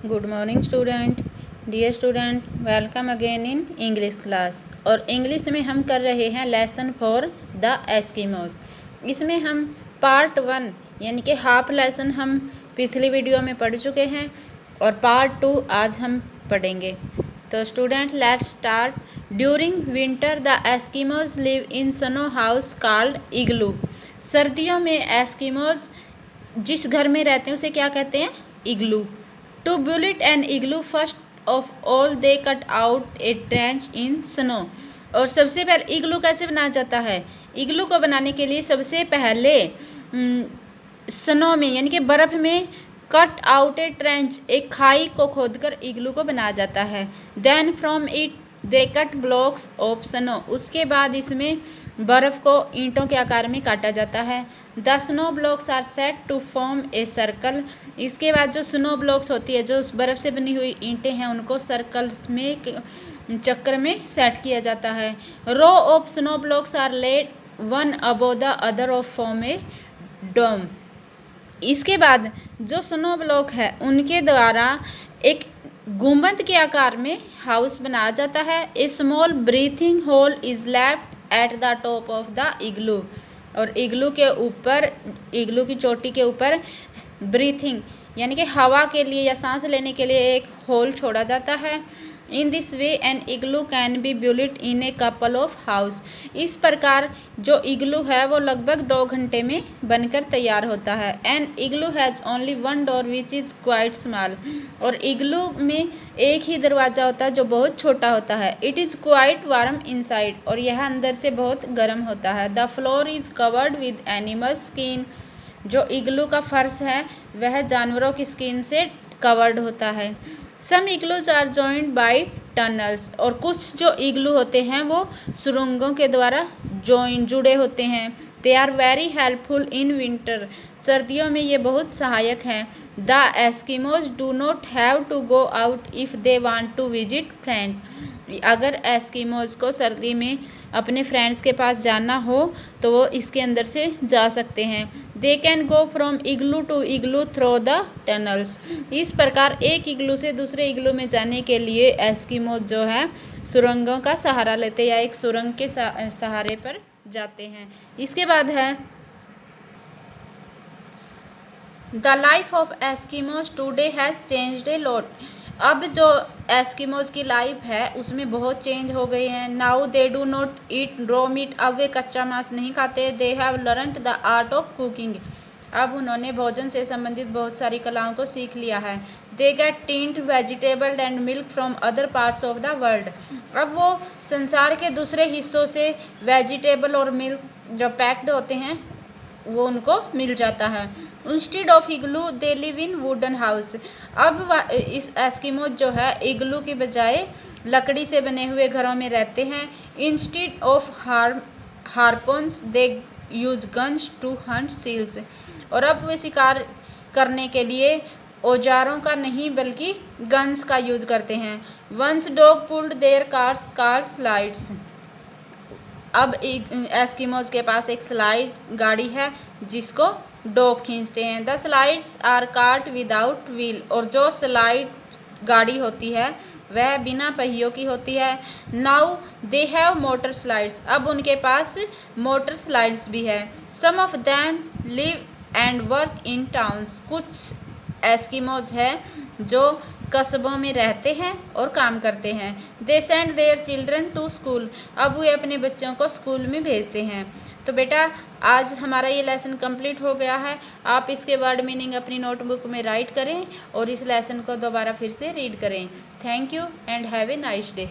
Good morning student. Dear student, welcome again in English class. और English में हम कर रहे हैं लेसन फॉर द एस्किमोज। इसमें हम पार्ट 1 यानी कि हाफ लेसन हम पिछली वीडियो में पढ़ चुके हैं और पार्ट 2 आज हम पढ़ेंगे। तो student, let's start. During winter the Eskimos live in snow house called igloo. सर्दियों में एस्किमोज जिस घर में रहते हैं उसे क्या कहते हैं? इग्लू। To build an igloo, first of all they cut out a trench in snow। और सबसे पहले इग्लू कैसे बनाया जाता है? इग्लू को बनाने के लिए सबसे पहले स्नो में यानी कि बर्फ़ में कट आउट ए ट्रेंच, एक खाई को खोदकर इग्लू को बनाया जाता है। Then from it they cut blocks of snow. उसके बाद इसमें बर्फ़ को ईंटों के आकार में काटा जाता है। The snow blocks are set to form a circle. इसके बाद जो स्नो ब्लॉक्स होती है, जो बर्फ़ से बनी हुई ईंटें हैं, उनको सर्कल्स में चक्कर में सेट किया जाता है। Row of snow blocks are laid one above the other of form a dome. इसके बाद जो स्नो ब्लॉक है उनके द्वारा एक गुंबद के आकार में हाउस बनाया जाता है। A small breathing hole is left at the top of the igloo. और इग्लू के ऊपर, इग्लू की चोटी के ऊपर ब्रीथिंग यानी कि हवा के लिए या सांस लेने के लिए एक होल छोड़ा जाता है। In this way an igloo can be built in a couple of house. इस प्रकार जो इग्लू है वो लगभग 2 घंटे में बनकर तैयार होता है। An igloo has only one door which is quite small. और इग्लू में एक ही दरवाज़ा होता है जो बहुत छोटा होता है। It is quite warm inside. और यह अंदर से बहुत गर्म होता है। The floor is covered with animal skin. जो इग्लू का फर्श है वह जानवरों की स्किन से कवर्ड होता है। Some igloos are joined by tunnels. और कुछ जो इग्लू होते हैं वो सुरंगों के द्वारा जुड़े होते हैं। They are very helpful in winter. सर्दियों में ये बहुत सहायक हैं। The Eskimos do not have to go out if they want to visit friends. अगर एस्किमोज को सर्दी में अपने फ्रेंड्स के पास जाना हो तो वो इसके अंदर से जा सकते हैं। They can go from igloo to igloo through the tunnels. इस प्रकार एक इग्लू से दूसरे इग्लू में जाने के लिए एस्किमोज जो है सुरंगों का सहारा लेते या एक सुरंग के सहारे पर जाते हैं। इसके बाद है the life of Eskimos today has changed a lot. अब जो एस्किमोज की लाइफ है उसमें बहुत चेंज हो गई है। Now they do not eat raw meat. अब वे कच्चा मांस नहीं खाते। They have learned the art of cooking. अब उन्होंने भोजन से संबंधित बहुत सारी कलाओं को सीख लिया है। They get tinned vegetable and milk from other parts of the world. अब वो संसार के दूसरे हिस्सों से वेजिटेबल और मिल्क जो पैक्ड होते हैं वो उनको मिल जाता है। Instead of igloo they live in wooden house. अब इस एस्किमोज जो है इग्लू की बजाय लकड़ी से बने हुए घरों में रहते हैं। Instead of harpoons they use guns to hunt seals. और अब वे शिकार करने के लिए औजारों का नहीं बल्कि गन्स का यूज करते हैं। Once dog pulled their cars car slides. अब एस्किमोज के पास एक स्लाइड गाड़ी है जिसको डॉग खींचते हैं। The slides are cart without wheel. और जो स्लाइड गाड़ी होती है वह बिना पहियों की होती है। Now they have motor slides. अब उनके पास मोटर स्लाइड्स भी है। Some of them live and work in towns. कुछ एस्किमोज है जो कस्बों में रहते हैं और काम करते हैं। They send their children to school. अब वे अपने बच्चों को स्कूल में भेजते हैं। तो बेटा, आज हमारा ये लेसन कंप्लीट हो गया है। आप इसके वर्ड मीनिंग अपनी नोटबुक में राइट करें और इस लेसन को दोबारा फिर से रीड करें। Thank you and have a nice day.